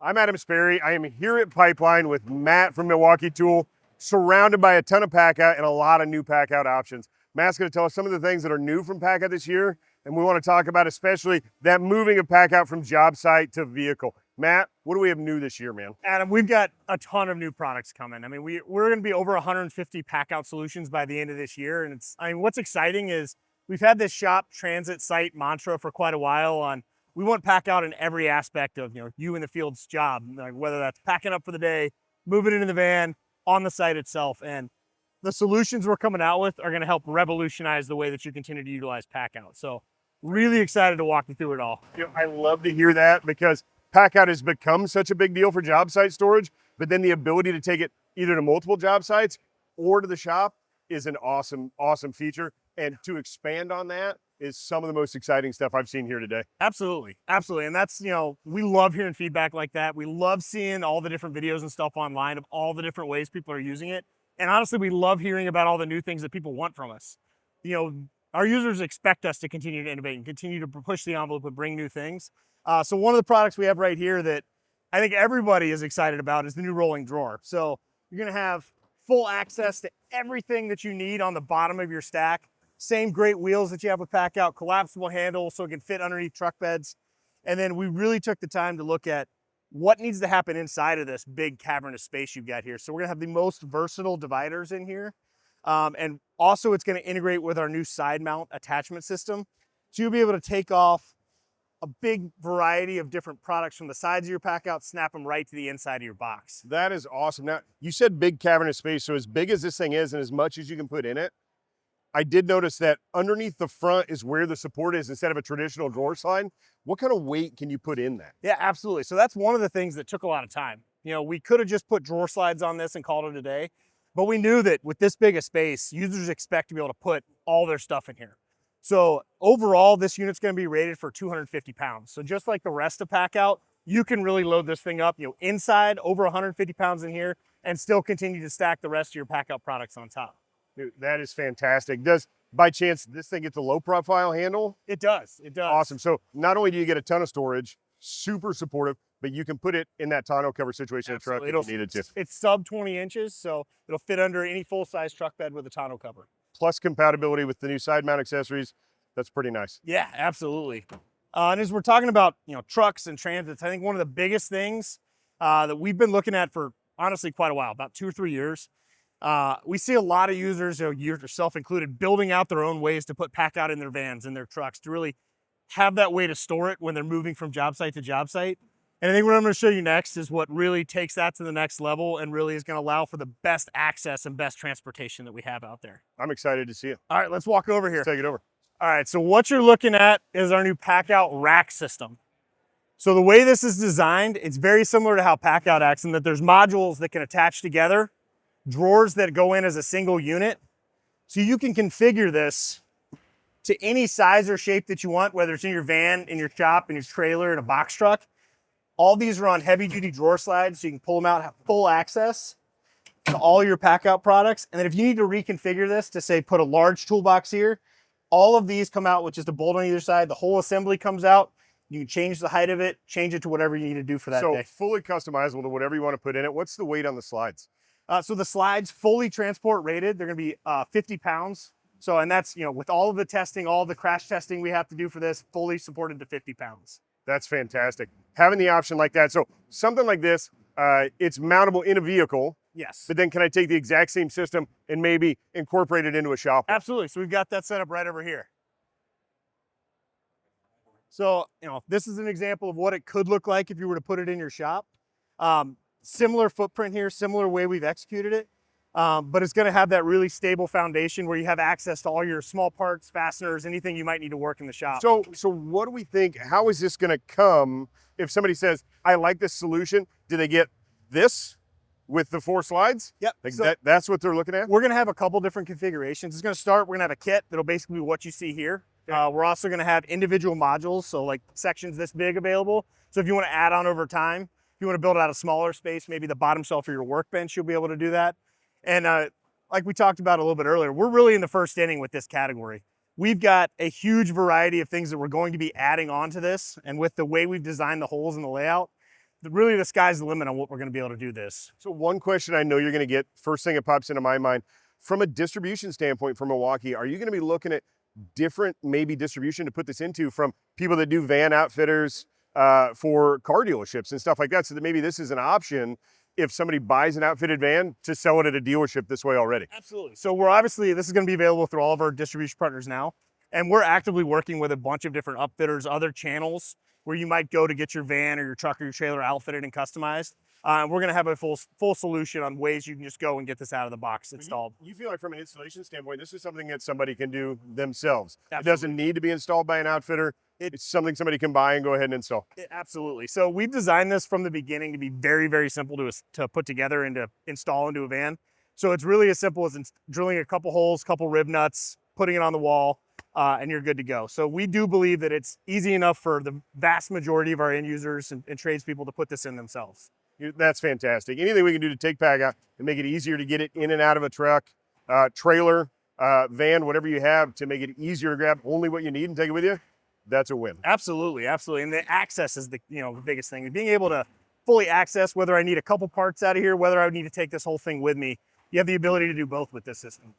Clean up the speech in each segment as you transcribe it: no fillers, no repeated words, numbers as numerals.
I'm Adam Sperry. I am here at Pipeline with Matt from Milwaukee Tool, surrounded by a ton of PACKOUT and a lot of new PACKOUT options. Matt's going to tell us some of the things that are new from PACKOUT this year, and we want to talk about especially that moving of PACKOUT from job site to vehicle. Matt, what do we have new this year, man? Adam, we've got a ton of new products coming. I mean, we're going to be over 150 PACKOUT solutions by the end of this year, and what's exciting is we've had this shop transit site mantra for quite a while on we want PACKOUT in every aspect of you in the field's job, like whether that's packing up for the day, moving into the van, on the site itself. And the solutions we're coming out with are going to help revolutionize the way that you continue to utilize PACKOUT. So really excited to walk you through it all. I love to hear that because PACKOUT has become such a big deal for job site storage, but then the ability to take it either to multiple job sites or to the shop is an awesome, awesome feature. And to expand on that is some of the most exciting stuff I've seen here today. Absolutely. Absolutely. And that's, we love hearing feedback like that. We love seeing all the different videos and stuff online of all the different ways people are using it. And honestly, we love hearing about all the new things that people want from us. Our users expect us to continue to innovate and continue to push the envelope and bring new things. So one of the products we have right here that I think everybody is excited about is the new rolling drawer. So you're going to have full access to everything that you need on the bottom of your stack. Same great wheels that you have with PACKOUT, collapsible handle so it can fit underneath truck beds. And then we really took the time to look at what needs to happen inside of this big cavernous space you've got here. So we're gonna have the most versatile dividers in here. And also it's gonna integrate with our new side mount attachment system. So you'll be able to take off a big variety of different products from the sides of your PACKOUT, snap them right to the inside of your box. That is awesome. Now, you said big cavernous space, so as big as this thing is and as much as you can put in it, I did notice that underneath the front is where the support is instead of a traditional drawer slide. What kind of weight can you put in that? Yeah, absolutely. So that's one of the things that took a lot of time. We could have just put drawer slides on this and called it a day, but we knew that with this big a space, users expect to be able to put all their stuff in here. So overall, this unit's going to be rated for 250 pounds. So just like the rest of PACKOUT, you can really load this thing up, inside over 150 pounds in here and still continue to stack the rest of your PACKOUT products on top. Dude, that is fantastic. Does, by chance, this thing get the low profile handle? It does, it does. Awesome. So not only do you get a ton of storage, super supportive, but you can put it in that tonneau cover situation in a truck if you needed to. It's sub 20 inches, so it'll fit under any full-size truck bed with a tonneau cover. Plus compatibility with the new side mount accessories. That's pretty nice. Yeah, absolutely. And as we're talking about, trucks and transits, I think one of the biggest things that we've been looking at for honestly quite a while, about 2 or 3 years, we see a lot of users, yourself included, building out their own ways to put PACKOUT in their vans and their trucks to really have that way to store it when they're moving from job site to job site. And I think what I'm going to show you next is what really takes that to the next level and really is going to allow for the best access and best transportation that we have out there. I'm excited to see it. All right, let's walk over here. Let's take it over. All right, so what you're looking at is our new PACKOUT rack system. So the way this is designed, it's very similar to how PACKOUT acts in that there's modules that can attach together, drawers that go in as a single unit. So you can configure this to any size or shape that you want, whether it's in your van, in your shop, in your trailer, in a box truck. All these are on heavy duty drawer slides, so you can pull them out, have full access to all your PACKOUT products. And then if you need to reconfigure this to say put a large toolbox here, all of these come out with just a bolt on either side. The whole assembly comes out. You can change the height of it, change it to whatever you need to do for that day. So fully customizable to whatever you want to put in it. What's the weight on the slides? So the slides, fully transport rated, they're gonna be 50 pounds. So, and that's, with all of the testing, all the crash testing we have to do for this, fully supported to 50 pounds. That's fantastic. Having the option like that. So something like this, it's mountable in a vehicle. Yes. But then can I take the exact same system and maybe incorporate it into a shop? Absolutely. So we've got that set up right over here. So, this is an example of what it could look like if you were to put it in your shop. Similar footprint here, similar way we've executed it, but it's going to have that really stable foundation where you have access to all your small parts, fasteners, anything you might need to work in the shop. So what do we think? How is this going to come if somebody says, I like this solution? Do they get this with the 4 slides? Yep. So that's what they're looking at? We're going to have a couple different configurations. It's going to start, we're going to have a kit that'll basically be what you see here. We're also going to have individual modules, so like sections this big available. So if you want to add on over time, if you want to build out a smaller space, maybe the bottom shelf of your workbench, you'll be able to do that. And like we talked about a little bit earlier, we're really in the first inning with this category. We've got a huge variety of things that we're going to be adding on to this. And with the way we've designed the holes in the layout, really the sky's the limit on what we're going to be able to do this. So one question I know you're going to get, first thing that pops into my mind, from a distribution standpoint for Milwaukee, are you going to be looking at different maybe distribution to put this into from people that do van outfitters for car dealerships and stuff like that, so that maybe this is an option if somebody buys an outfitted van to sell it at a dealership this way already? Absolutely. So we're obviously, this is going to be available through all of our distribution partners now, and we're actively working with a bunch of different upfitters, other channels where you might go to get your van or your truck or your trailer outfitted and customized. We're going to have a full solution on ways you can just go and get this out of the box installed. You feel like from an installation standpoint, this is something that somebody can do themselves. Absolutely. It doesn't need to be installed by an outfitter. It's something somebody can buy and go ahead and install. Absolutely. So we've designed this from the beginning to be very, very simple to put together and to install into a van. So it's really as simple as drilling a couple holes, couple rib nuts, putting it on the wall, and you're good to go. So we do believe that it's easy enough for the vast majority of our end users and tradespeople to put this in themselves. That's fantastic. Anything we can do to take PACKOUT and make it easier to get it in and out of a truck, trailer, van, whatever you have, to make it easier to grab only what you need and take it with you, that's a win. Absolutely, absolutely. And the access is the biggest thing. Being able to fully access whether I need a couple parts out of here, whether I need to take this whole thing with me. You have the ability to do both with this system.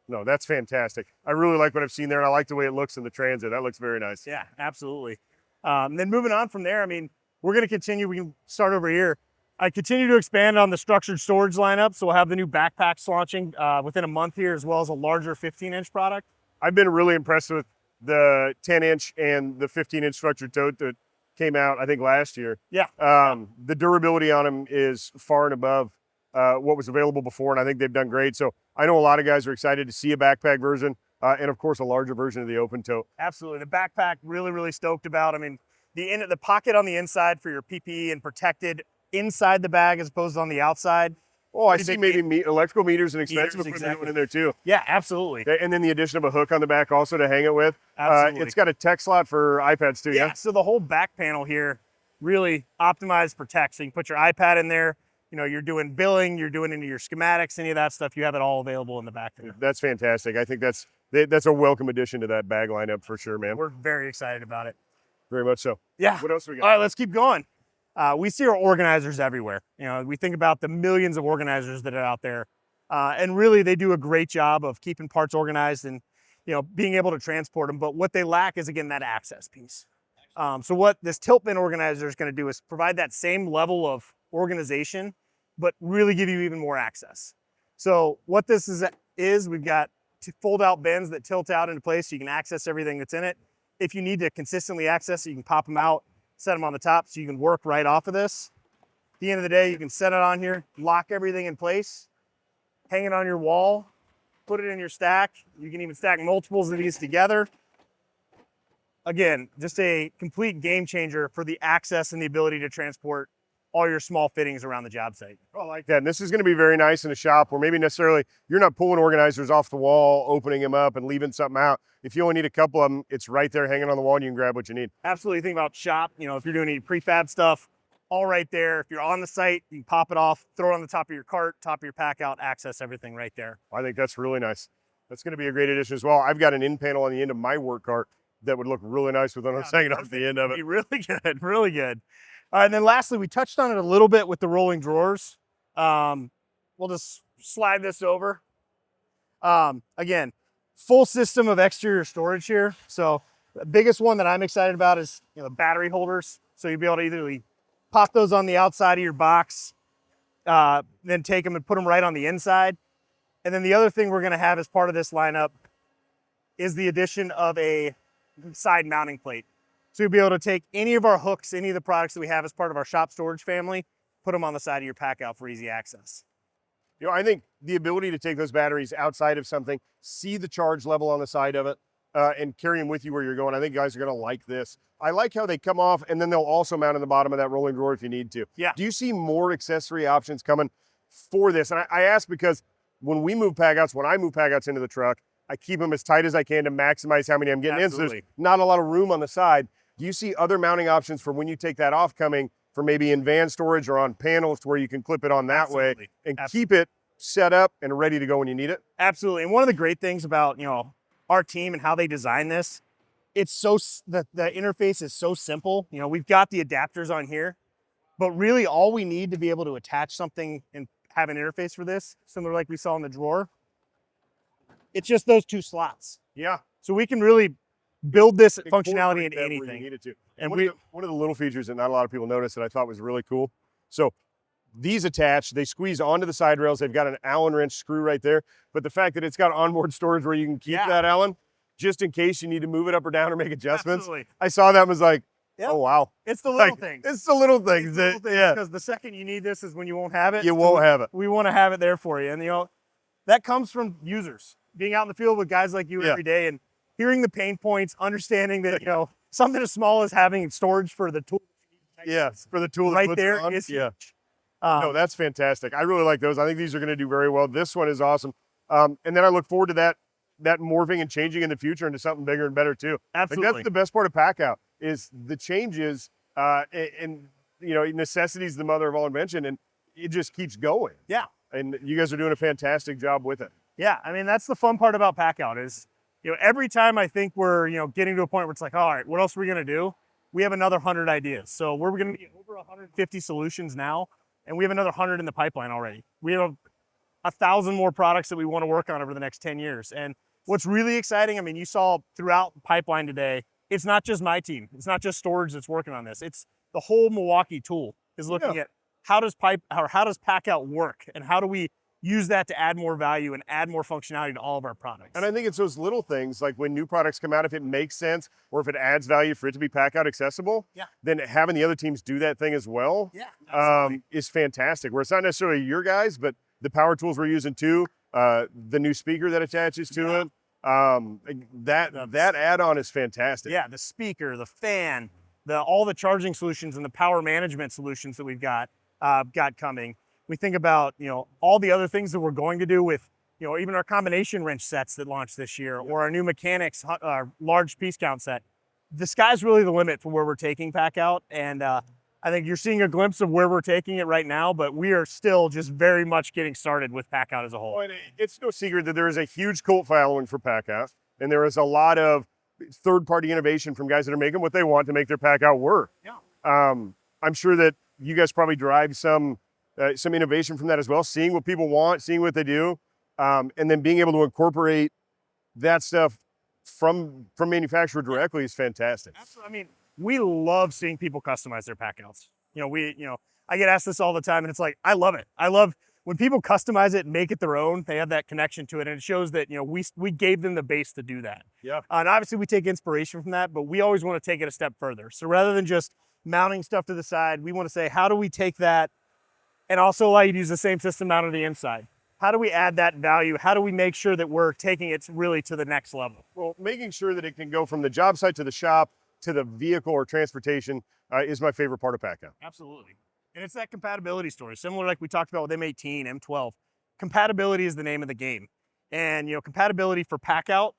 No, that's fantastic. I really like what I've seen there, and I like the way it looks in the Transit. That looks very nice. Yeah, absolutely. Then moving on from there, I mean, we're going to continue. We can start over here. I continue to expand on the structured storage lineup, so we'll have the new backpacks launching within a month here, as well as a larger 15-inch product. I've been really impressed with the 10-inch and the 15-inch structured tote that came out, I think, last year. Yeah. The durability on them is far and above what was available before, and I think they've done great. So I know a lot of guys are excited to see a backpack version, and of course a larger version of the open tote. Absolutely. The backpack, really, really stoked about. I mean, the pocket on the inside for your PPE and protected inside the bag as opposed to on the outside. Oh, I see maybe electrical meters and expensive equipment exactly. in there too. Yeah, absolutely. And then the addition of a hook on the back also to hang it with. Absolutely. It's got a tech slot for iPads too, yeah? So the whole back panel here really optimized for tech. So you can put your iPad in there. You know, you're doing billing, you're doing into your schematics, any of that stuff. You have it all available in the back there. That's fantastic. I think that's a welcome addition to that bag lineup for sure, man. We're very excited about it. Very much so. Yeah. What else we got? All right, let's keep going. We see our organizers everywhere. You know, we think about the millions of organizers that are out there, and really they do a great job of keeping parts organized and, being able to transport them. But what they lack is, again, that access piece. So what this tilt bin organizer is going to do is provide that same level of organization, but really give you even more access. So what this is we've got fold out bins that tilt out into place so you can access everything that's in it. If you need to consistently access it, you can pop them out, set them on the top so you can work right off of this. At the end of the day, you can set it on here, lock everything in place, hang it on your wall, put it in your stack. You can even stack multiples of these together. Again, just a complete game changer for the access and the ability to transport all your small fittings around the job site. Oh, I like that. And this is going to be very nice in a shop where maybe necessarily you're not pulling organizers off the wall, opening them up and leaving something out. If you only need a couple of them, it's right there hanging on the wall and you can grab what you need. Absolutely. Think about shop, if you're doing any prefab stuff, all right there. If you're on the site, you can pop it off, throw it on the top of your cart, top of your pack out, access everything right there. I think that's really nice. That's going to be a great addition as well. I've got an in panel on the end of my work cart that would look really nice with one of us hanging off the end of it. Be really good, really good. And then lastly, we touched on it a little bit with the rolling drawers. We'll just slide this over. Again, full system of exterior storage here. So the biggest one that I'm excited about is the battery holders. So you'll be able to either pop those on the outside of your box, then take them and put them right on the inside. And then the other thing we're going to have as part of this lineup is the addition of a side mounting plate. So you'll be able to take any of our hooks, any of the products that we have as part of our shop storage family, put them on the side of your pack out for easy access. I think the ability to take those batteries outside of something, see the charge level on the side of it, and carry them with you where you're going, I think guys are going to like this. I like how they come off and then they'll also mount in the bottom of that rolling drawer if you need to. Yeah. Do you see more accessory options coming for this? And I ask because when we move packouts, when I move packouts into the truck, I keep them as tight as I can to maximize how many I'm getting in. So there's not a lot of room on the side. Do you see other mounting options for when you take that off coming for maybe in van storage or on panels to where you can clip it on that way and keep it set up and ready to go when you need it? Absolutely. And one of the great things about, our team and how they design this, it's the interface is so simple. We've got the adapters on here, But really all we need to be able to attach something and have an interface for this, similar like we saw in the drawer, it's just those 2 slots. Yeah. So we can really build this functionality Incorporate into that where you anything. need it to. And one of the little features that not a lot of people notice that I thought was really cool. So these attach, they squeeze onto the side rails. They've got an Allen wrench screw right there. But the fact that it's got onboard storage where you can keep that Allen, just in case you need to move it up or down or make adjustments. Absolutely. I saw that and was like, oh, wow. It's the little Like, things. It's the little things. Yeah. Because the second you need this is when you won't have it. You won't have it. We want to have it there for you. And, you know, that comes from users. Being out in the field with guys like you every day and hearing the pain points, understanding that, you know, something as small as having storage for the tool. Yes, for the tool right there is huge. No, that's fantastic. I really like those. I think these are going to do very well. This one is awesome. And then I look forward to that morphing and changing in the future into something bigger and better too. Absolutely. Like that's the best part of PACKOUT is the changes and you know, necessity is the mother of all invention, and it just keeps going. Yeah. And you guys are doing a fantastic job with it. Yeah, I mean, that's the fun part about PACKOUT is, you know, every time I think we're, you know, getting to a point where it's like, all right, what else are we going to do? We have another 100 ideas. So we're going to be over 150 solutions now, and we have another 100 in the pipeline already. We have 1,000 more products that we want to work on over the next 10 years. And what's really exciting, I mean, you saw throughout the pipeline today, it's not just my team. It's not just storage that's working on this. It's the whole Milwaukee Tool is looking at how does PACKOUT work, and how do we use that to add more value and add more functionality to all of our products. And I think it's those little things, like when new products come out, if it makes sense or if it adds value for it to be PACKOUT accessible, then having the other teams do that thing as well is fantastic. Where it's not necessarily your guys, but the power tools we're using too, the new speaker that attaches to it, that add-on is fantastic. Yeah, the speaker, the fan, all the charging solutions and the power management solutions that we've got coming. We think about, you know, all the other things that we're going to do with, you know, even our combination wrench sets that launched this year, or our new mechanics large piece count set. The sky's really the limit for where we're taking PACKOUT, and I think you're seeing a glimpse of where we're taking it right now, but we are still just very much getting started with PACKOUT as a whole. Well, it's no secret that there is a huge cult following for PACKOUT, and there is a lot of third-party innovation from guys that are making what they want to make their PACKOUT work. Yeah. I'm sure that you guys probably drive some innovation from that as well, seeing what people want, seeing what they do, and then being able to incorporate that stuff from manufacturer directly is fantastic. Absolutely. I mean, we love seeing people customize their PACKOUTs. You know, I get asked this all the time, and it's like, I love it. I love when people customize it and make it their own. They have that connection to it, and it shows that, you know, we gave them the base to do that. Yeah. And obviously we take inspiration from that, but we always want to take it a step further. So rather than just mounting stuff to the side, we want to say, how do we take that and also allow you to use the same system out on the inside? How do we add that value? How do we make sure that we're taking it really to the next level? Well, making sure that it can go from the job site to the shop to the vehicle or transportation is my favorite part of PACKOUT. Absolutely. And it's that compatibility story, similar like we talked about with M18, M12. Compatibility is the name of the game. And, you know, compatibility for PACKOUT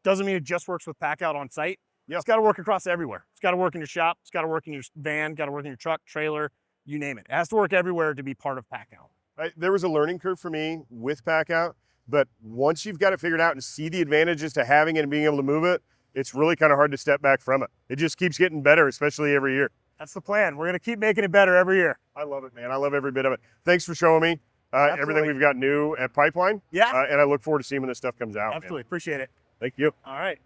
doesn't mean it just works with PACKOUT on site. Yep. It's got to work across everywhere. It's got to work in your shop. It's got to work in your van, got to work in your truck, trailer, you name it. It has to work everywhere to be part of PACKOUT. There was a learning curve for me with PACKOUT, but once you've got it figured out and see the advantages to having it and being able to move it, it's really kind of hard to step back from it. It just keeps getting better, especially every year. That's the plan. We're going to keep making it better every year. I love it, man. I love every bit of it. Thanks for showing me everything we've got new at Pipeline. Yeah. And I look forward to seeing when this stuff comes out. Absolutely. Man. Appreciate it. Thank you. All right.